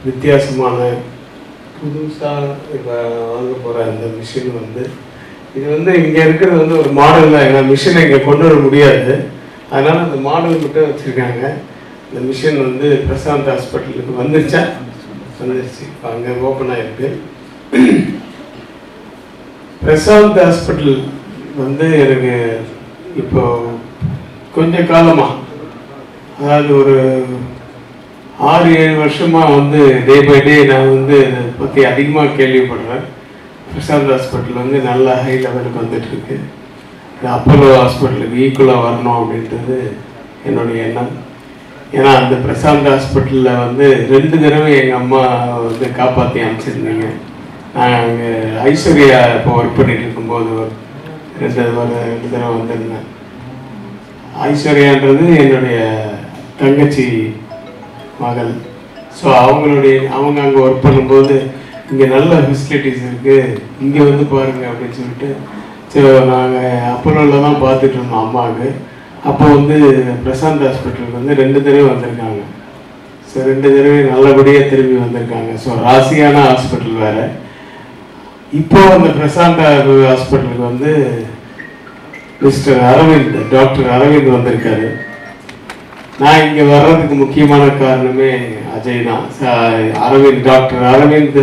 வித்தியாசமான புதுசாக இப்போ வாங்க போகிற அந்த மிஷின் வந்து இது வந்து இங்கே இருக்கிறது வந்து ஒரு மாடல் தான். ஏன்னா மிஷினை இங்கே கொண்டு வர முடியாது, அதனால் அந்த மாடல் மட்டும் வச்சுருக்காங்க. இந்த மிஷின் வந்து பிரசாந்த் ஹாஸ்பிட்டலுக்கு வந்துருச்சு. இப்போ அங்கே ஓப்பன் ஆகிருக்கு. பிரசாந்த் ஹாஸ்பிட்டல் வந்து எனக்கு இப்போ கொஞ்ச காலமாக, அதாவது ஒரு 6-7 வருஷமாக வந்து டே பை டே நான் வந்து இதை பற்றி அதிகமாக கேள்விப்படுறேன். பிரசாந்த் ஹாஸ்பிட்டல் வந்து நல்ல ஹை லெவலுக்கு வந்துட்டுருக்கு. இந்த அப்போலோ ஹாஸ்பிட்டலுக்கு ஈக்குவலாக வரணும் அப்படின்றது என்னுடைய எண்ணம். ஏன்னா அந்த பிரசாந்த் ஹாஸ்பிட்டலில் வந்து 2 தடவை எங்கள் அம்மா வந்து காப்பாற்றி அனுப்பிச்சிருந்தீங்க. நான் அங்கே ஐஸ்வர்யா இப்போ ஒர்க் பண்ணிட்டு இருக்கும்போது 2 தடவை வந்திருந்தேன். ஐஸ்வர்யான்றது என்னுடைய தங்கச்சி மகள். ஸோ அவங்க அங்கே ஒர்க் பண்ணும்போது இங்கே நல்ல ஃபெசிலிட்டிஸ் இருக்குது, இங்கே வந்து பாருங்கள் அப்படின்னு சொல்லிட்டு நாங்கள் அப்போலோவில் தான் பார்த்துட்டு இருந்தோம் அம்மாவுக்கு. அப்போ வந்து பிரசாந்த் ஹாஸ்பிட்டலுக்கு வந்து 2 தடவை வந்திருக்காங்க. ஸோ 2 தடவை நல்லபடியாக திரும்பி வந்திருக்காங்க. ஸோ ராசியான ஹாஸ்பிட்டல் வேறு. இப்போ அந்த பிரசாந்த் ஹாஸ்பிட்டலுக்கு வந்து மிஸ்டர் அரவிந்த், டாக்டர் அரவிந்த் வந்திருக்காரு. நான் இங்கே வர்றதுக்கு முக்கியமான காரணமே அஜய் தான். அரவிந்த், டாக்டர் அரவிந்த்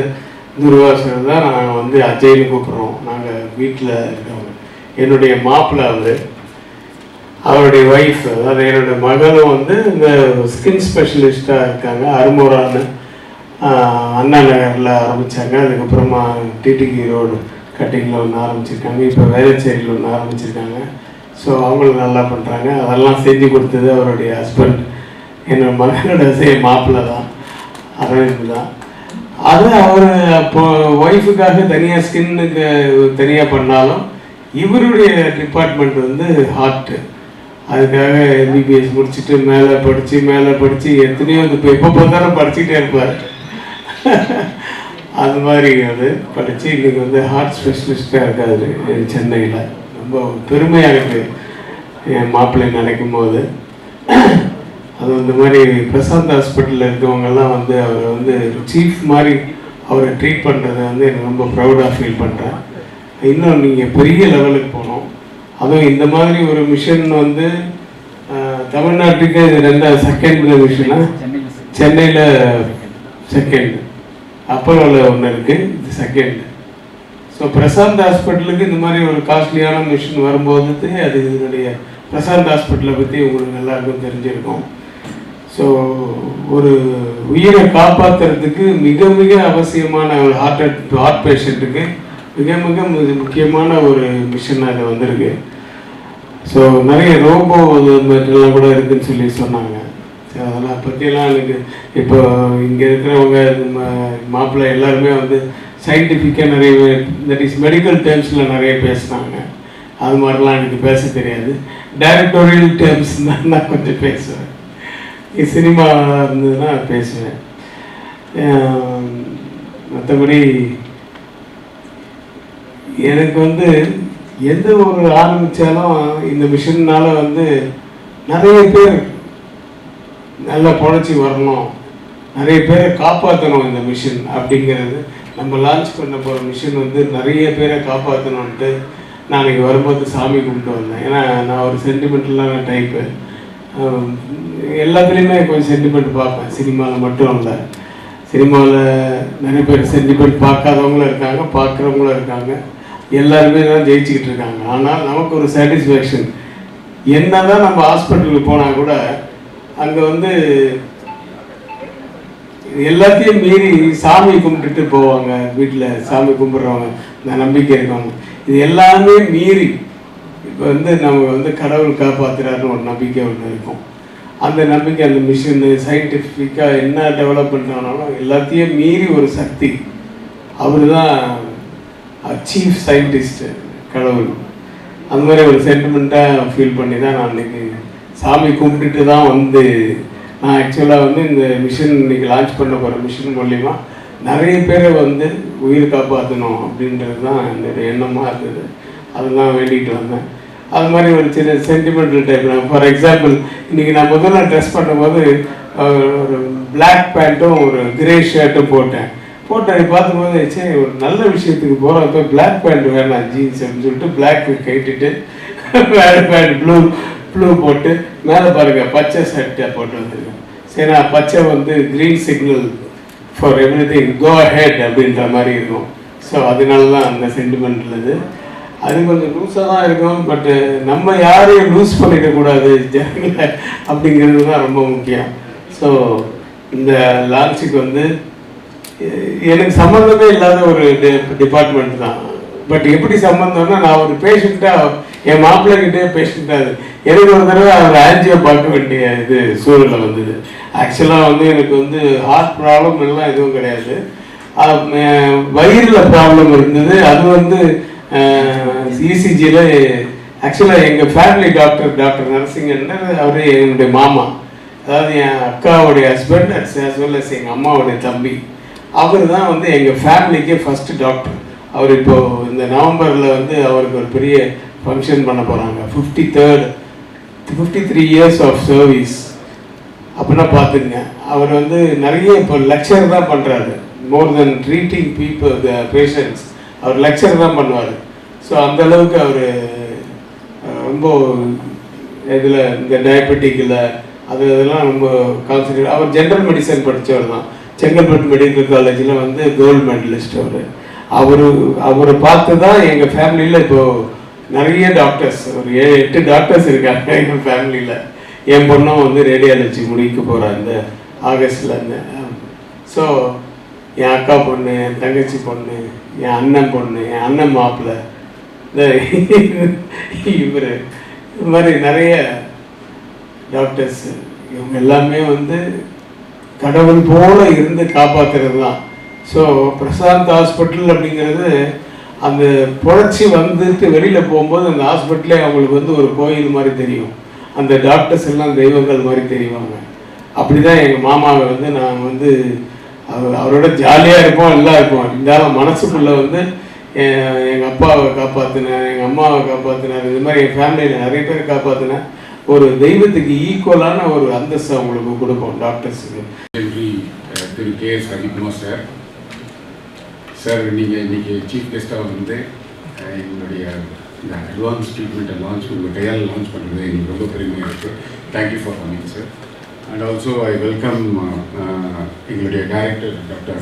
துர்வாசர் தான் நாங்கள் வந்து அஜய்னு கூப்பிட்றோம். நாங்கள் வீட்டில் இருக்கவங்க. என்னுடைய மாப்பிள்ளை அவருடைய ஒய்ஃப், அதாவது என்னுடைய மகளும் வந்து இந்த ஸ்கின் ஸ்பெஷலிஸ்டாக இருக்காங்க. அருமூரான்னு அண்ணா நகரில் ஆரம்பித்தாங்க. அதுக்கப்புறமா டிடிகி ரோடு கட்டிங்கில் ஒன்று ஆரம்பிச்சிருக்காங்க. இப்போ வேளச்சேரியில் ஒன்று ஆரம்பிச்சிருக்காங்க. ஸோ அவங்களும் நல்லா பண்ணுறாங்க. அதெல்லாம் செஞ்சு கொடுத்தது அவருடைய ஹஸ்பண்ட், என்னோட மகனோட மாப்பிள்ளை தான், அரவிந்த் தான். அது அவர் அப்போ ஒய்ஃபுக்காக தனியாக ஸ்கின்னுக்கு தனியாக பண்ணாலும் இவருடைய டிபார்ட்மெண்ட் வந்து ஹார்ட்டு. அதுக்காக எம்பிபிஎஸ் முடிச்சுட்டு மேலே படித்து எத்தனையோ இப்போ பார்த்தாலும் படிச்சுக்கிட்டே இருப்பார். அது மாதிரி அது படித்து இன்றைக்கி வந்து ஹார்ட் ஸ்பெஷலிஸ்டாக இருக்காது சென்னையில். ரொம்ப பெருமையாக இருக்குது என் மாப்பிள்ளை நினைக்கும் போது. அது இந்த மாதிரி பிரசாந்த் ஹாஸ்பிட்டலில் இருக்கவங்கெல்லாம் வந்து அவரை வந்து சீஃப் மாதிரி அவரை ட்ரீட் பண்ணுறதை வந்து எனக்கு ரொம்ப ப்ரௌடாக ஃபீல் பண்ணுறேன். இன்னும் நீங்கள் பெரிய லெவலுக்கு போகணும். அதுவும் இந்த மாதிரி ஒரு மிஷன் வந்து தமிழ்நாட்டுக்கு இது 2வது செகண்ட் மிஷனா, சென்னையில் செகண்ட், அப்போலோவில் ஒன்று இருக்குது, இது செகண்ட். ஸோ பிரசாந்த் ஹாஸ்பிட்டலுக்கு இந்த மாதிரி ஒரு காஸ்ட்லியான மிஷின் வரும்போது அது இதனுடைய பிரசாந்த் ஹாஸ்பிட்டலை பற்றி உங்களுக்கு எல்லாருக்கும் தெரிஞ்சிருக்கும். ஸோ ஒரு உயிரை காப்பாற்றுறதுக்கு மிக மிக அவசியமான ஒரு ஹார்ட் பேஷண்ட்டுக்கு மிக மிக முக்கியமான ஒரு மிஷன் அது வந்திருக்கு. ஸோ நிறைய ரோபோ மெட்டீரியல்லாம் கூட இருக்குதுன்னு சொல்லி சொன்னாங்க. ஸோ அதெல்லாம் பற்றியெல்லாம் எனக்கு இப்போ இங்கே இருக்கிறவங்க மாப்பிள்ளை எல்லாருமே வந்து சயின்டிஃபிக்காக நிறைய, தட் இஸ் மெடிக்கல் டேர்ம்ஸில் நிறைய பேசுனாங்க. அது மாதிரிலாம் எனக்கு பேச தெரியாது. டைரக்டோரியல் டேர்ம்ஸ் தான் நான் கொஞ்சம் பேசுவேன். சினிமா இருந்ததுன்னா பேசுவேன். மற்றபடி எனக்கு வந்து எந்த ஒரு ஆரம்பித்தாலும் இந்த மிஷினால் வந்து நிறைய பேர் நல்லா பொழைச்சி வரணும், நிறைய பேரை காப்பாற்றணும். இந்த மிஷின் அப்படிங்கிறது நம்ம லான்ச் பண்ண போகிற மிஷின் வந்து நிறைய பேரை காப்பாற்றணுன்ட்டு நான் இங்கே வரும்போது சாமி கும்பிட்டு வந்தேன். ஏன்னா நான் ஒரு சென்டிமெண்டலான டைப்பு. எல்லாத்துலேயுமே கொஞ்சம் சென்டிமெண்ட் பார்ப்பேன், சினிமாவில் மட்டும் இல்லை. சினிமாவில் நிறைய பேர் சென்டிமெண்ட் பார்க்காதவங்களும் இருக்காங்க, பார்க்குறவங்களும் இருக்காங்க. எல்லாருமே தான் ஜெயிச்சுக்கிட்டு இருக்காங்க. ஆனால் நமக்கு ஒரு சாட்டிஸ்ஃபேக்ஷன். என்ன தான் நம்ம ஹாஸ்பிட்டலுக்கு போனால் கூட அங்கே வந்து எல்லாத்தையும் மீறி சாமி கும்பிட்டுட்டு போவாங்க. வீட்டில் சாமி கும்பிட்றவங்க, இந்த நம்பிக்கை இருக்கவங்க, இது எல்லாமே மீறி இப்போ வந்து நம்ம வந்து கடவுள் காப்பாற்றுறாருன்னு ஒரு நம்பிக்கை ஒன்று இருக்கும். அந்த நம்பிக்கை, அந்த மிஷினு சயின்டிஃபிக்காக என்ன டெவலப் பண்ணுறாலும் எல்லாத்தையும் மீறி ஒரு சக்தி, அவர் தான் சீஃப் சயின்டிஸ்ட்டு, கடவுள். அந்த மாதிரி ஒரு சென்டிமெண்ட்டாக ஃபீல் பண்ணி தான் நான் இன்றைக்கி சாமி கும்பிட்டுட்டு தான் வந்து நான் ஆக்சுவலாக வந்து இந்த மிஷின் இன்றைக்கி லான்ச் பண்ண போகிற மிஷின் மூலிமா நிறைய பேரை வந்து உயிர் காப்பாற்றணும் அப்படின்றது தான் என்னுடைய எண்ணமாக இருந்தது. அதுதான் வேண்டிகிட்டு வந்தேன். அது மாதிரி ஒரு சின்ன சென்டிமெண்டல் டைப். நான் ஃபார் எக்ஸாம்பிள் இன்றைக்கி நான் முதல்ல ட்ரெஸ் பண்ணும்போது ஒரு பிளாக் பேண்ட்டும் ஒரு கிரே ஷர்ட்டும் போட்டேன். பார்க்கும்போது சரி ஒரு நல்ல விஷயத்துக்கு போகிறோம், இப்போ பிளாக் பேண்ட் வேணாம் ஜீன்ஸ் அப்படின்னு சொல்லிட்டு பிளாக் கட்டிட்டு வேறு பேண்ட் ப்ளூ போட்டு மேலே பாருங்கள் பச்சை ஷர்ட்டை போட்டு வந்துருக்கேன். சரி நான் பச்சை வந்து green signal for everything go ahead அப்படின்ற மாதிரி இருக்கும். ஸோ அதனால தான் அந்த சென்டிமெண்ட்டில் அது கொஞ்சம் லூஸாக தான் இருக்கும். பட்டு நம்ம யாரையும் லூஸ் பண்ணிடக்கூடாது ஜனங்களை அப்படிங்கிறது தான் ரொம்ப முக்கியம். ஸோ இந்த லான்ச்சுக்கு வந்து எனக்கு சம்மந்தமே இல்லாத ஒரு டிபார்ட்மெண்ட் தான். பட் எப்படி சம்மந்தம்னா நான் ஒரு பேஷண்ட்டாக என் மாப்பிள்ளைகிட்டே பேஷண்ட்டாக எனக்கு ஒரு தடவை அவர் ஆன்ஜியோ பார்க்க வேண்டிய இது சூழ்நிலை வந்தது. ஆக்சுவலாக வந்து எனக்கு வந்து ஹார்ட் ப்ராப்ளம் எல்லாம் எதுவும் கிடையாது, வயிறில் ப்ராப்ளம் இருந்தது. அது வந்து இசிஜியில் ஆக்சுவலாக எங்கள் ஃபேமிலி டாக்டர் நரசிங்கன்னு அவர் என்னுடைய மாமா, அதாவது என் அக்காவுடைய ஹஸ்பண்ட் as well as எங்கள் அம்மாவுடைய தம்பி. அவர் தான் வந்து எங்கள் ஃபேமிலிக்கே ஃபஸ்ட்டு டாக்டர். அவர் இப்போது இந்த நவம்பரில் வந்து அவருக்கு ஒரு பெரிய ஃபங்க்ஷன் பண்ண போகிறாங்க, 53 years ஆஃப் சர்வீஸ் அப்படின்னா பார்த்துங்க. அவர் வந்து நிறைய இப்போ லெக்சர் தான் பண்ணுறாரு, மோர் தென் ட்ரீட்டிங் பீப்புள் பேஷண்ட்ஸ் அவர் லெக்சர் தான் பண்ணுவார். ஸோ அந்தளவுக்கு அவர் ரொம்ப இதில் இந்த டயபெட்டிக்கில் அதெல்லாம் ரொம்ப கான்சன்ட்ரேட். அவர் ஜென்ரல் மெடிசன் படித்தவர் தான், செங்கல்பட்டு மெடிக்கல் காலேஜில் வந்து கோல்டு மெடலிஸ்ட். அவரை பார்த்து தான் எங்கள் ஃபேமிலியில் இப்போது நிறைய டாக்டர்ஸ், ஒரு 7-8 டாக்டர்ஸ் இருக்காங்க எங்கள் ஃபேமிலியில். என் பொண்ணும் வந்து ரேடியாலஜி முடிக்க போகிறான் இந்த ஆகஸ்டில். ஸோ என் அக்கா பொண்ணு, என் தங்கச்சி பொண்ணு, என் அண்ணன் பொண்ணு, என் அண்ணன் மாப்பிள்ளை, இவர், இது மாதிரி நிறைய டாக்டர்ஸ், இவங்க எல்லாமே வந்து கடவுள் போல இருந்து காப்பாற்றுறது தான். ஸோ பிரசாந்த் ஹாஸ்பிட்டல் அப்படிங்கிறது அந்த புழைச்சி வந்துட்டு வெளியில் போகும்போது அந்த ஹாஸ்பிட்டலே அவங்களுக்கு வந்து ஒரு கோயில் மாதிரி தெரியும், அந்த டாக்டர்ஸ் எல்லாம் தெய்வங்கள் மாதிரி தெரிவாங்க. அப்படி தான் எங்கள் மாமாவை வந்து நான் வந்து அவரோட ஜாலியாக இருப்போம், எல்லாம் இருப்போம். இருந்தாலும் மனசுக்குள்ளே வந்து எங்கள் அப்பாவை காப்பாற்றினேன், எங்கள் அம்மாவை காப்பாற்றினார், இது மாதிரி என் ஃபேமிலியில் நிறைய பேர் காப்பாற்றினேன். ஒரு தெய்வத்துக்கு ஈக்குவலான ஒரு அந்தஸ்து அவங்களுக்கு கொடுப்போம் டாக்டர்ஸுக்கு. திரு கே.எஸ். ரவிக்குமார் சார், நீங்கள் இன்றைக்கி சீஃப் கெஸ்ட்டாக வந்து எங்களுடைய இந்த அட்வான்ஸ் ட்ரீட்மெண்ட்டை உங்கள் கையால் லான்ச் பண்ணுறது எங்களுக்கு ரொம்ப பெருமையாக இருக்குது. Thank you for coming sir. And also I welcome எங்களுடைய director doctor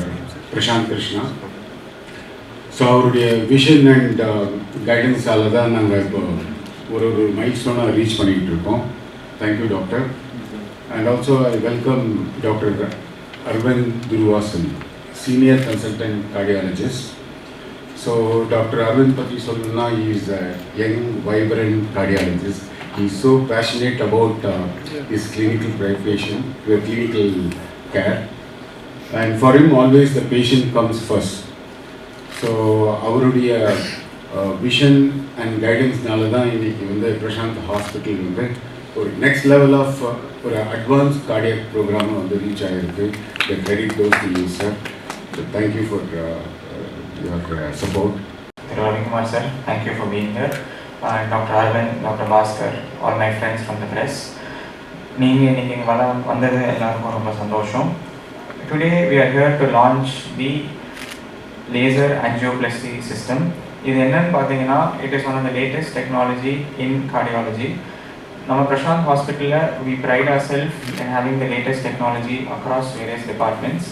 Prashanth Krishna. So அவருடைய விஷன் அண்ட் கைடன்ஸால் தான் நாங்கள் இப்போ ஒரு மைல் ஸ்டோனாக ரீச் பண்ணிகிட்டு இருக்கோம். Thank you doctor. And also I welcome doctor Aravind Durvasan, senior consultant cardiologist. So Dr. Arvind பற்றி சொல்லணும்னா he is a young vibrant cardiologist. He is so passionate about his clinical preparation, clinical care, and for him always the patient comes first. So அவருடைய vision and கைடன்ஸ்னால தான் இன்றைக்கி வந்து Prashanth hospital வந்து ஒரு next level of ஒரு advance cardiac ப்ரோக்ராமை வந்து reach ஆகிருக்கு. The credit goes to you, sir. So thank you for your support. Ravikumar sir, thank you for being here. Dr. Arvind, Dr. Bhaskar, all my friends from the press. நீங்கள் வந்தது எல்லாருக்கும் ரொம்ப சந்தோஷம். Today we are here to launch the laser angioplasty system. இது என்னன்னு பார்த்தீங்கன்னா, it is one of the latest technology in cardiology. நம்ம பிரசாந்த் ஹாஸ்பிட்டலில் we pride ourselves in having the latest technology across various departments.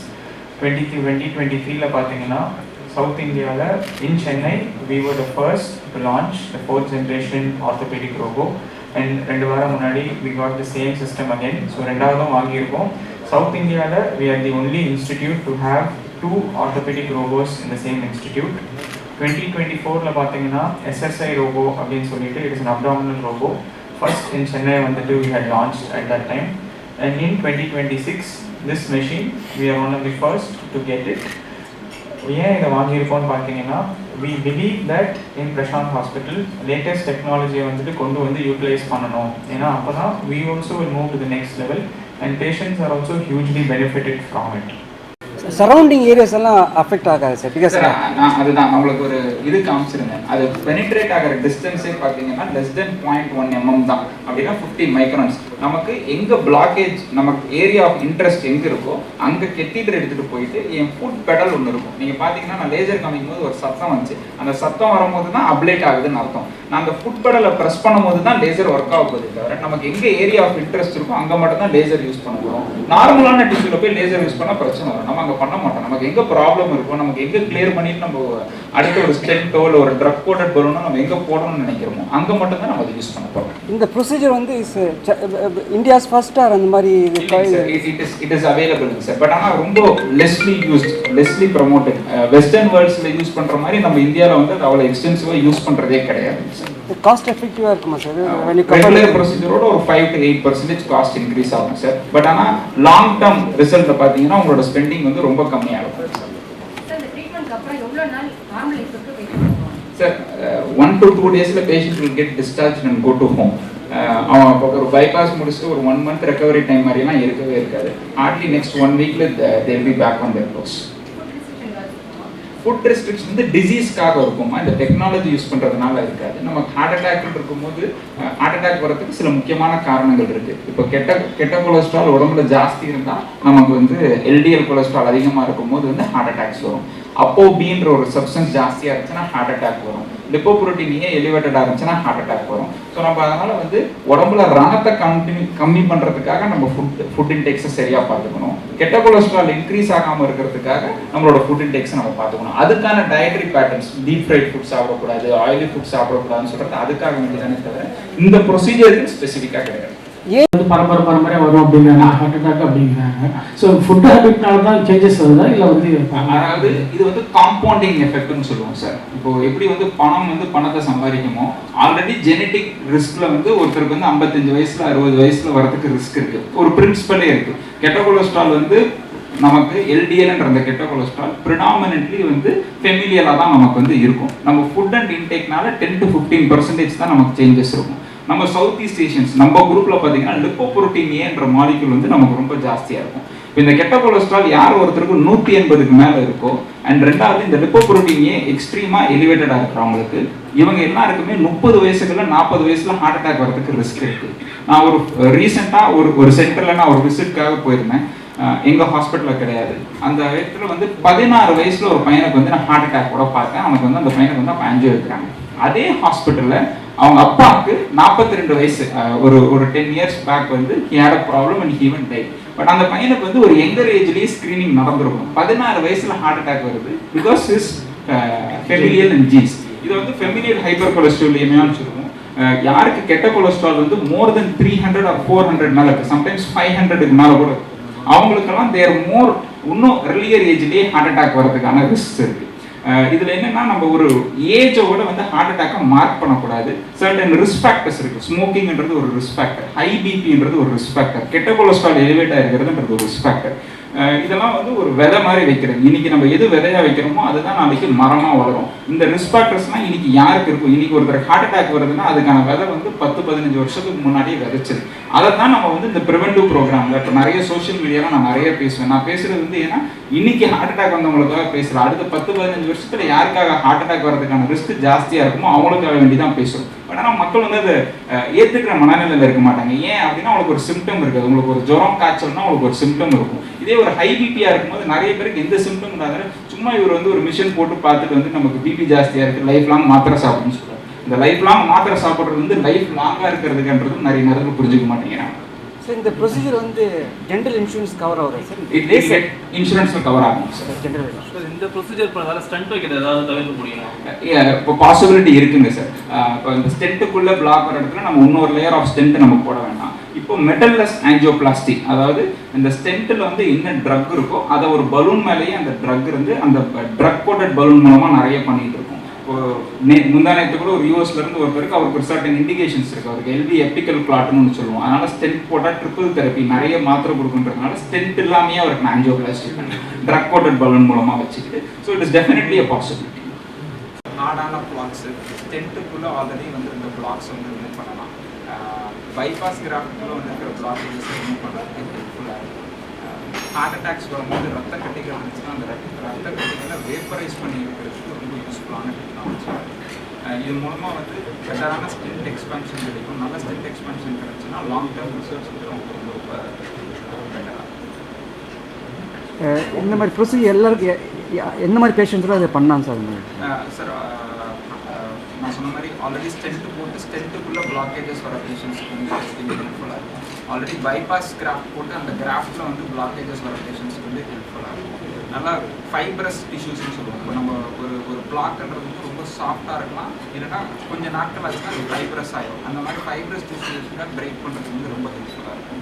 2023 பார்த்தீங்கன்னா சவுத் இந்தியாவில் in Chennai we were the first to launch the 4th generation orthopedic robo, and 2 வாரம் முன்னாடி we got the same system again. So 2வதும் வாங்கியிருக்கோம். South இந்தியாவில் we are the only institute to have 2 orthopedic robos in the same institute. 2024 பார்த்தீங்கன்னா SSI robo அப்படின்னு சொல்லிட்டு it is an abdominal robo. First in Chennai வந்துட்டு we had launched at that time, and in 2026 this machine we are one of the first to get it. ஏன் இதை வாங்கியிருக்கோம்னு பார்த்தீங்கன்னா, we believe that in Prashant Hospital latest technology வந்துட்டு கொண்டு வந்து utilise பண்ணணும். ஏன்னா அப்போ தான் we also will move to the next level and patients are also hugely benefited from it. Surrounding areas எல்லாம் அஃபெக்ட் ஆகாது சார் பிகாஸ் நான் அதுதான் உங்களுக்கு ஒரு இது காமிச்சிருங்க. அது பெனிட்ரேட் ஆகிற டிஸ்டன்ஸே பார்த்தீங்கன்னா லெஸ் தென் 0.1 mm தான், அப்படின்னா 50 மைக்ரான்ஸ். நமக்கு எங்கே பிளாக்கேஜ், நமக்கு ஏரியா ஆஃப் இன்ட்ரெஸ்ட் எங்கே இருக்கோ அங்கே கெத்தீட்ரு எடுத்துகிட்டு போயிட்டு என் ஃபுட் பெடல் ஒன்று இருக்கும். நீங்கள் பார்த்தீங்கன்னா நான் லேசர் காமிக்கும் போது ஒரு சத்தம் வந்துச்சு, அந்த சத்தம் வரும்போது தான் அப்ளேட் ஆகுதுன்னு அர்த்தம். நான் அந்த ஃபுட் பெடலை ப்ரெஸ் பண்ணும்போது தான் லேசர் ஒர்க் ஆக போகுது தவிர நமக்கு எங்கே ஏரியா ஆஃப் இன்ட்ரெஸ்ட் இருக்கோ அங்கே மட்டும் தான் லேசர் யூஸ் பண்ண போகிறோம். நார்மலான டிஷ்யூவில் போய் லேசர் யூஸ் பண்ணால் பிரச்சனை வரும், நம்ம அங்கே பண்ண மாட்டோம். நமக்கு எங்கே ப்ராப்ளம் இருக்கும், நமக்கு எங்கே கிளியர் பண்ணிட்டு நம்ம அடுத்த ஒரு ஸ்டென்ட்டோ இல்லை ஒரு ட்ரக் கோட்டட் பலூனோ நம்ம எங்கே போடணும்னு நினைக்கிறோமோ அங்கே மட்டும் தான் நம்ம அதை யூஸ் பண்ண போகிறோம். இந்த ப்ரொசீஜர் வந்து இந்தியாஸ் ஃபர்ஸ்ட் ஆர் அந்த மாதிரி it is available sir. But ஆனால் ரொம்ப lessly used, lessly promoted. Western வேர்ல்ட்ஸில் யூஸ் பண்ணுற மாதிரி நம்ம இந்தியாவில் வந்து அது அவ்வளோ எக்ஸ்டென்சிவாக யூஸ் பண்ணுறதே கிடையாது சார். காஸ்ட் எஃபெக்டிவாக இருக்குமா சார்? ரெகுலர் ப்ரொசீஜரோட ஒரு 5 to 8% காஸ்ட் இன்க்ரீஸ் ஆகும் சார். பட் ஆனால் லாங் டர்ம் ரிசல்ட்டை பார்த்தீங்கன்னா உங்களோட ஸ்பெண்டிங் வந்து ரொம்ப கம்மியாக இருக்கும் sir. Sir 1 to 2 days patient will get discharged and go to home. அவன் இப்போ ஒரு பைபாஸ் முடிச்சுட்டு ஒரு 1 month ரெக்கவரி டைம் மாதிரிலாம் இருக்கவே இருக்காது. ஹார்ட்லி நெக்ஸ்ட் 1 weekல they will be back on their toes. Food restriction வந்து டிசீஸ்க்காக இருக்குமா, இந்த டெக்னாலஜி யூஸ் பண்ணுறதுனால இருக்காது. நமக்கு ஹார்ட் அட்டாக் இருக்கும்போது ஹார்ட் அட்டாக் வரதுக்கு சில முக்கியமான காரணங்கள் இருக்குது. இப்போ கெட்ட கொலஸ்ட்ரால் உடம்புல ஜாஸ்தி இருந்தால் நமக்கு வந்து எல்டிஎல் கொலஸ்ட்ரால் அதிகமாக இருக்கும்போது வந்து ஹார்ட் அட்டாக்ஸ் வரும். அப்போபின்ற ஒரு சப்ஸ்டன்ஸ் ஜாஸ்தியாக இருந்துச்சுன்னா ஹார்ட் அட்டாக் வரும். லிப்போப்ரோட்டீன் எலிவேட்டடாக இருந்துச்சுன்னா ஹார்ட் அட்டாக் வரும். ஸோ நம்ம அதனால் வந்து உடம்புல ரணத்தை கம்மி பண்ணுறதுக்காக நம்ம ஃபுட் இன்டேக்ஸை சரியாக பார்த்துக்கணும். கெட்ட கொலஸ்ட்ரால் இன்க்ரீஸ் ஆகாமல் இருக்கிறதுக்காக நம்மளோட ஃபுட் இன்டேக்ஸை நம்ம பார்த்துக்கணும். அதுக்கான dietary patterns, deep fried food சாப்பிடக்கூடாது, ஆயிலி ஃபுட் சாப்பிடக்கூடாதுன்னு சொல்கிறது அதுக்காக வேண்டியதானே தவிர இந்த ப்ரொசீஜருக்கு ஸ்பெசிஃபிக்காக கிடையாது. ஏன் வந்து பரம்பரையாக வரும் அப்படிங்கிறாங்க, ஹார்ட் அட்டாக் அப்படிங்கிறாங்க. ஸோ ஃபுட் ஹேபிட்னால தான் சேஞ்சஸ் வருதா இல்லை வந்து அதாவது இது வந்து காம்பவுண்டிங் எஃபெக்ட்னு சொல்லுவோம் சார். இப்போ எப்படி வந்து பணம் வந்து பணத்தை சம்பாதிக்குமோ, ஆல்ரெடி ஜெனட்டிக் ரிஸ்க்ல வந்து ஒருத்தருக்கு வந்து 55 வயசுல 60 வயசுல வரதுக்கு ரிஸ்க் இருக்கு. ஒரு பிரின்சிபலே இருக்கு. கெட்ட கொலஸ்ட்ரால் வந்து நமக்கு எல்டிஎல்ன்ற அந்த கெட்ட கொலஸ்ட்ரால் ப்ரிடாமினன்ட்லி வந்து ஃபெமிலியலாக தான் நமக்கு வந்து இருக்கும். நம்ம ஃபுட் அண்ட் இன்டேக்னால 10 to 15% தான் நமக்கு சேஞ்சஸ் இருக்கும். நம்ம சவுத் ஈஸ்ட் ஏஷியன்ஸ் நம்ம குரூப்ல பார்த்தீங்கன்னா லிப்போப்ரோட்டீன் ஏன்ற மாலிக்யூல் வந்து நமக்கு ரொம்ப ஜாஸ்தியாக இருக்கும். இப்போ இந்த கெட்ட கொலஸ்ட்ரால் யார் ஒருத்தருக்கு 180க்கு மேலே இருக்கோ, அண்ட் ரெண்டாவது இந்த லிப்போப்ரோட்டீன் ஏ எக்ஸ்ட்ரீமாக எலிவேட்டடாக இருக்கிறவங்களுக்கு இவங்க எல்லாருக்குமே 30 வயசுக்குள்ள 40 வயசுல ஹார்ட் அட்டாக் வரதுக்கு ரிஸ்க் இருக்கு. நான் ஒரு ரீசெண்டாக ஒரு சென்டரில் நான் ஒரு விசிட்காக போயிருந்தேன். எங்கள் ஹாஸ்பிட்டலில் கிடையாது. அந்த இடத்துல வந்து 16 வயசுல ஒரு பையனுக்கு வந்து நான் ஹார்ட் அட்டாக் கூட பார்த்தேன். அவனுக்கு வந்து அந்த பையனுக்கு வந்து அப்போ ஆஞ்சியோ இருக்கிறாங்க. அதே ஹாஸ்பிட்டலில் அவங்க அப்பாவுக்கு 42 வயசு, ஒரு 10 years பேக் வந்து he had a problem and he even died. But அந்த பையனுக்கு வந்து ஒரு யங்கர் ஏஜ்லேயே ஸ்க்ரீனிங் நடந்திருக்கும். 16 வயசுல ஹார்ட் அட்டாக் வருது because is familial and jeans. இது வந்து ஃபெமிலியல் ஹைப்பர் கொலஸ்ட்ராலியமியான்னு சொல்லுவோம். யாருக்கு கெட்ட கொலஸ்ட்ரால் வந்து மோர் தென் 300 or 400 மேலே இருக்குது, சம்டைம்ஸ் 500க்கு மேலே கூட இருக்குது, அவங்களுக்கெல்லாம் தேர் மோர் இன்னும் எர்லியர் ஏஜ்லேயே ஹார்ட் அட்டாக் வரதுக்கான ரிஸ்க் இருக்குது. இதில் என்னன்னா நம்ம ஒரு ஏஜோட வந்து ஹார்ட் அட்டாக்கை மார்க் பண்ணக்கூடாது. சர்டன் ரிஸ்க் ஃபேக்டர்ஸ் இருக்குது. ஸ்மோக்கிங்ன்றது ஒரு ரிஸ்க் ஃபேக்டர், ஹை பிபின்றது ஒரு ரிஸ்க் ஃபேக்டர், கெட்ட கொலஸ்ட்ரால் எலிவேட் ஆகிருக்கிறதுன்றது ஒரு ரிஸ்க் ஃபேக்டர். இதெல்லாம் வந்து ஒரு விதை மாதிரி வைக்கிறது. இன்னைக்கு நம்ம எது விதையா வைக்கிறோமோ அதுதான் நாளைக்கு மரமாக வளரும். இந்த ரிஸ்க் ஃபேக்டர்ஸ்லாம் இன்னைக்கு யாருக்கு இருக்கும்? இன்னைக்கு ஒருத்தர் ஹார்ட் அட்டாக் வருதுன்னா அதுக்கான விதை வந்து 10-15 வருஷத்துக்கு முன்னாடியே விதைச்சது. அதை தான் நம்ம வந்து இந்த ப்ரிவென்டிவ் ப்ரோக்ராம்ல இப்போ நிறைய சோஷியல் மீடியாவில் நான் நிறைய பேசுவேன். நான் பேசுறது வந்து ஏன்னா இன்னைக்கு ஹார்ட் அட்டாக் வந்தவங்களுக்காக பேசுகிறேன். அடுத்த 10-15 வருஷத்துல யாருக்காக ஹார்ட் அட்டாக் வரதுக்கான ரிஸ்க் ஜாஸ்தியாக இருக்குமோ அவங்களுக்காக வேண்டி தான் பேசுகிறோம். பட் ஆனால் மக்கள் வந்து அதை ஏற்றுக்கிற மனநிலையில் இருக்க மாட்டாங்க. ஏன் அப்படின்னா அவங்களுக்கு ஒரு சிம்டம் இருக்குது. உங்களுக்கு ஒரு ஜுரம் காய்ச்சல்னா அவங்களுக்கு ஒரு சிம்டம் இருக்கும். இதே ஒரு ஹை பிபியா இருக்கும்போது நிறைய பேருக்கு எந்த சிம்டம் இல்லாத சும்மா இவர் வந்து ஒரு மிஷின் போட்டு பார்த்துட்டு வந்து நமக்கு பிபி ஜாஸ்தியாக இருக்குது, லைஃப் லாங் மாத்திரை சாப்பிடுன்னு சொல்லுவாங்க. இந்த லைஃப் லாங் மாத்திரை சாப்பிட்றது வந்து லைஃப் லாங்காக இருக்கிறதுன்றது நிறைய நேரத்தில் புரிஞ்சுக்க மாட்டேங்கிறாங்க. சார் இந்த ப்ரொசீஜர் வந்து ஜென்ரல் இன்சூரன்ஸ் கவர் ஆகுது சார்? இன்சூரன்ஸில் கவர் ஆகும் சார். ஜென்ரல் இந்த ப்ரொசீஜர் பண்ணதால ஸ்டண்ட் வைக்கிறது ஏதாவது தவிர்க்க முடியுமா? இப்போ பாசிபிலிட்டி இருக்குங்க சார். இப்போ இந்த ஸ்டென்ட்டுக்குள்ளே பிளாக் வர இடத்துல நம்ம இன்னொரு லேயர் ஆஃப் ஸ்டென்ட் நம்ம போட வேண்டாம். இப்போ மெட்டல்லெஸ் ஆஞ்சியோபிளாஸ்டி, அதாவது இந்த ஸ்டென்ட்டில் வந்து என்ன ட்ரக் இருக்கோ அதை ஒரு பலூன் மேலேயே அந்த ட்ரக் இருந்து அந்த ட்ரக் கோட்டட் பலூன் மூலமாக நிறைய பண்ணிட்டு இருக்கோம். இப்போ முந்தானத்து கூட ஒரு யூஎஸ்ல இருந்து ஒருத்தருக்கு அவருக்கு ஒரு சர்டன் இண்டிகேஷன்ஸ் இருக்கு. அவருக்கு எல்வி எப்பிக்கல் கிளாட்னு சொல்லுவோம். அதனால ஸ்டென்ட் போட்டால் ட்ரிபிள் தெரப்பி நிறைய மாத்திரை கொடுக்குன்றதுனால ஸ்டென்ட் இல்லாமையே அவருக்கு ஆஞ்சியோபிளாஸ்டி ட்ரக் கோட்டட் பலூன் மூலமாக வச்சுக்கிட்டு. So it is definitely a possibility. ஹார்டான பிளாக்ஸு ஸ்டென்ட்டுக்குள்ளே ஆல்ரெடி வந்து இந்த பிளாக்ஸ் வந்து ரிமூவ் பண்ணலாம். பைபாஸ் கிராஃப்ட்குள்ளே வந்து இருக்கிற பிளாக் வந்து ரிமூவ் பண்ணுறதுக்கு ஹெல்ப்ஃபுல்லாக இருக்கும். ஹார்ட் அட்டாக்ஸ் வரும்போது ரத்த கட்டிகள் இருந்துச்சுன்னா அந்த ரத்த கட்டிகளை வேப்பரைஸ் பண்ணி இருக்கிறதுக்கு ரொம்ப யூஸ்ஃபுல்லான டெக்னாலஜி. இது மூலமாக வந்து பெட்டரான ஸ்டென்ட் எக்ஸ்பென்ஷன் கிடைக்கும். நல்ல ஸ்டென்ட் எக்ஸ்பென்ஷன் கிடைச்சுன்னா லாங் டேர்ம் ரிசர்ச் வந்து ரொம்ப பெட்டராக. இந்த மாதிரி ப்ரொசீஜர் எல்லாருக்கும் எந்த மாதிரி பேஷண்ட்ஸில் அதை பண்ணாங்க சார்? சார் நான் சொன்ன மாதிரி ஆல்ரெடி ஸ்டென்ட் போட்டு ஸ்டென்ட்டுக்குள்ளே பிளாக்கேஜஸ் வர பேஷண்ட்ஸுக்கு வந்து இது ஹெல்ப்ஃபுல்லாக இருக்கும். ஆல்ரெடி பைபாஸ் கிராஃப்ட் போட்டு அந்த கிராஃப்டில் வந்து பிளாக்கேஜஸ் வர பேஷண்ட்ஸுக்கு வந்து ஹெல்ப்ஃபுல்லாக இருக்கும். நல்லா ஃபைப்ரஸ் டிஷ்யூஸ்னு சொல்லுவோம். இப்போ நம்ம ஒரு பிளாக்ன்றது வந்து ரொம்ப சாஃப்டாக இருக்கலாம், இல்லைன்னா கொஞ்சம் நாட்கள் ஆச்சுன்னா அது ஃபைப்ரஸ் ஆகிடும். அந்த மாதிரி ஃபைப்ரஸ் டிஷ்யூஸ்ல பிரேக் பண்ணுறதுக்கு வந்து ரொம்ப ஹெல்ப்ஃபுல்லாக இருக்கும்.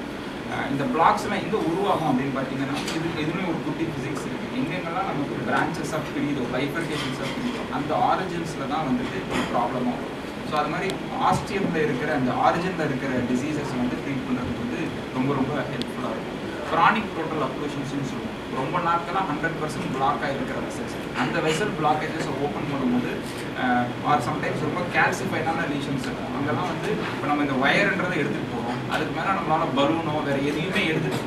இந்த பிளாக்ஸ்லாம் எங்கே உருவாகும் அப்படின்னு பார்த்தீங்கன்னா எதுவுமே ஒரு குட்டி ஃபிசிக்ஸ் இருக்குது. எங்கெங்கெல்லாம் நமக்கு பிரான்ச்சஸ் ஆஃப் பிரியுதோ, பைஃபர்கேஷன்ஸ் ஆஃப் பிரியுதோ அந்த ஆரிஜின்ஸில் தான் வந்துட்டு ப்ராப்ளம் ஆகும். ஸோ அது மாதிரி ஆஸ்டியமில் இருக்கிற அந்த ஆரிஜினில் இருக்கிற டிசீசஸ் வந்து ட்ரீட் பண்ணுறதுக்கு வந்து ரொம்ப ரொம்ப ஹெல்ப்ஃபுல்லாக இருக்கும். க்ரானிக் டோட்டல் அப்ளூஷன்ஸ்னு சொல்லுவோம். ரொம்ப நாட்களாக 100% பிளாக் ஆகிருக்கிற வெசல்ஸ், அந்த வெசல் பிளாக்கேஜஸை ஓப்பன் பண்ணும்போது ஆர் சம்டைம்ஸ் ரொம்ப கேல்சிஃபைடான லீஷன்ஸ் இருக்கும். அங்கெல்லாம் வந்து இப்போ நம்ம இந்த ஒயர்ன்றதை எடுத்துகிட்டு போகிறோம், அதுக்கு மேலே நம்மளால் பலூனோ வேறு எதையுமே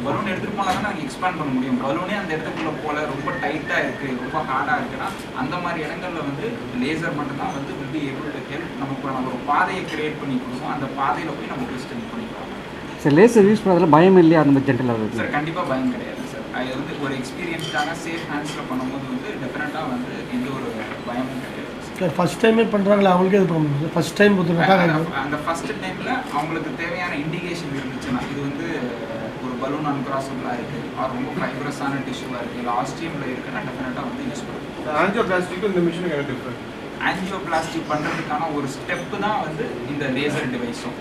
பலூன் எடுத்துகிட்டு போனால் தான் நாங்கள் எக்ஸ்பேண்ட் பண்ண முடியும். பலூனே அந்த இடத்துக்குள்ளே போல ரொம்ப டைட்டாக இருக்குது, ரொம்ப ஹார்டாக இருக்குன்னா அந்த மாதிரி இடங்களில் வந்து லேசர் மட்டும்தான் வந்து will be able to help. நமக்கு நம்ம ஒரு பாதையை கிரியேட் பண்ணி கொடுப்போம், அந்த பாதையில் போய் நம்ம போய் ஸ்டெண்ட் பண்ணிக்கலாம். சார் லேசர் யூஸ் பண்ணுறதுல பயம் இல்லையா அந்த மாதிரி ஜென்டலாக இருக்குது? சார் கண்டிப்பாக பயம் கிடையாது சார். அது வந்து ஒரு எக்ஸ்பீரியன்ஸ்டான சேஃப் ஹேண்ட்ஸில் பண்ணும்போது வந்து டெஃபினட்டாக வந்து எந்த ஒரு பயமும் கிடையாது சார். ஃபஸ்ட் டைமே பண்ணுறாங்களா அவங்களுக்கே இது பண்ணணும். ஃபஸ்ட் டைம் அந்த ஃபஸ்ட் டைமில் அவங்களுக்கு தேவையான இண்டிகேஷன் இருந்துச்சுன்னா இது வந்து ஒரு பலூன் அன்கிராசபிளாக இருக்குது, அது ரொம்ப ஃபைப்ரஸான டிஷ்யூவாக இருக்குது, இல்லை ஆஸ்டியமில் இருக்குன்னா டெஃபினட்டாக வந்து யூஸ் பண்ணுவோம். ஆஞ்சியோபிளாஸ்டிக்கும் இந்த மிஷினுக்கு என்ன டிஃப்ரெண்ட்? ஆஞ்சியோபிளாஸ்டி பண்ணுறதுக்கான ஒரு ஸ்டெப்பு தான் வந்து இந்த லேசர் டிவைஸும்.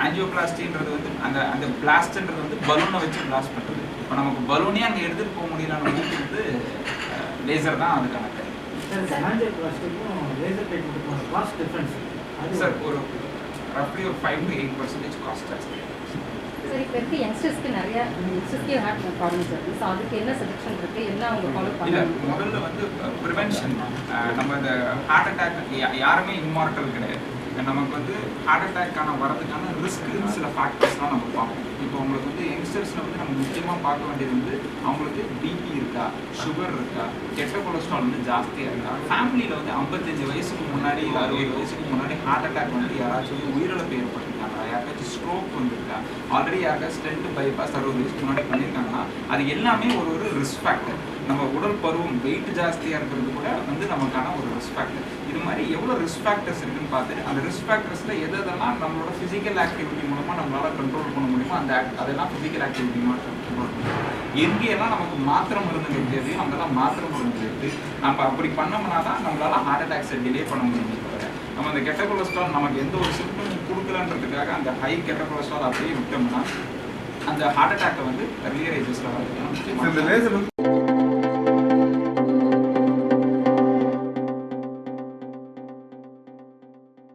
ஆஞ்சியோபிளாஸ்டின்றது வந்து அந்த பிளாஸ்ட்ன்றது வந்து பலூனை வச்சு பிளாஸ்ட் பண்ணுறது. இப்போ நமக்கு பலூனே அங்கே எடுத்துகிட்டு போக முடியலன்னு வந்து லேசர் தான் அதுக்கான கை. சார் ஒரு ரஃப்லி ஒரு 5 to 8% காஸ்ட் ஜாஸ்தி. சார் இப்போ இருக்க யங்ஸ்டர்ஸ்க்கு நிறைய யங்ஸ்டர்ஸ்க்கு ஹார்ட் ப்ராப்ளம்ஸ் இருக்குது. ஸோ அதுக்கு என்ன சஜஷன் இருக்குது, என்ன அவங்க ஃபாலோ இல்லை பண்ணலாம்? முதல்ல வந்து ப்ரிவென்ஷன் தான். நம்ம இந்த ஹார்ட் அட்டாக் யாருமே இம்மார்ட்டல் கிடையாது. நமக்கு வந்து ஹார்ட் அட்டாக்கான வரதுக்கான ரிஸ்க்கு சில ஃபேக்டர்ஸ் தான் நம்ம பார்ப்போம். இப்போ உங்களுக்கு வந்து யங்ஸ்டர்ஸில் வந்து நம்ம முக்கியமாக பார்க்க வேண்டியது வந்து அவங்களுக்கு பிபி இருக்கா, சுகர் இருக்கா, கெட்ட கொலஸ்ட்ரால் வந்து ஜாஸ்தியாக இருக்கா, ஃபேமிலியில் வந்து 55 வயசுக்கு முன்னாடி 60 வயசுக்கு முன்னாடி ஹார்ட் அட்டாக் வந்து யாராச்சும் உயிரிழப்பு ஏற்பட்டிருக்காங்களா, யாருக்காச்சும் ஸ்ட்ரோக் வந்துருக்கா, ஆல்ரெடி யாருக்காச்சும் ஸ்டென்ட் பைபாஸ் 60 வயசுக்கு முன்னாடி பண்ணியிருக்காங்கன்னா அது எல்லாமே ஒரு ரிஸ்க் ஃபேக்டர். நம்ம உடல் பருவம் வெயிட் ஜாஸ்தியாக இருக்கிறது கூட வந்து நமக்கான ஒரு ரிஸ்க் ஃபேக்டர். இது மாதிரி எவ்வளோ ரிஸ்க் ஃபேக்டர்ஸ் இருக்குன்னு பார்த்துட்டு அந்த ரிஸ்க் ஃபேக்டர்ஸில் எதெல்லாம் நம்மளோட ஃபிசிக்கல் ஆக்டிவிட்டி மூலமாக நம்மளால் கண்ட்ரோல் பண்ண முடியுமோ அதெல்லாம் ஃபிசிக்கல் ஆக்டிவிட்டி மூலமாக கண்ட்ரோல் பண்ணணும். எங்கேயெல்லாம் நமக்கு மாத்திரை மருந்துகள் தேவையோ அங்கெல்லாம் மாத்திரை மருந்து எடுத்து நம்ம அப்படி பண்ணோம்னா தான் நம்மளால் ஹார்ட் அட்டாக்ஸை டிலே பண்ண முடியும். நம்ம அந்த கெட்ட கொலஸ்ட்ரால் நமக்கு எந்த ஒரு சிம்டமும் கொடுக்கலன்றதுக்காக அந்த ஹை கெட்ட கொலஸ்ட்ரால் அப்படியே விட்டோம்னா அந்த ஹார்ட் அட்டாக்கை வந்து earlier ages ல வருது.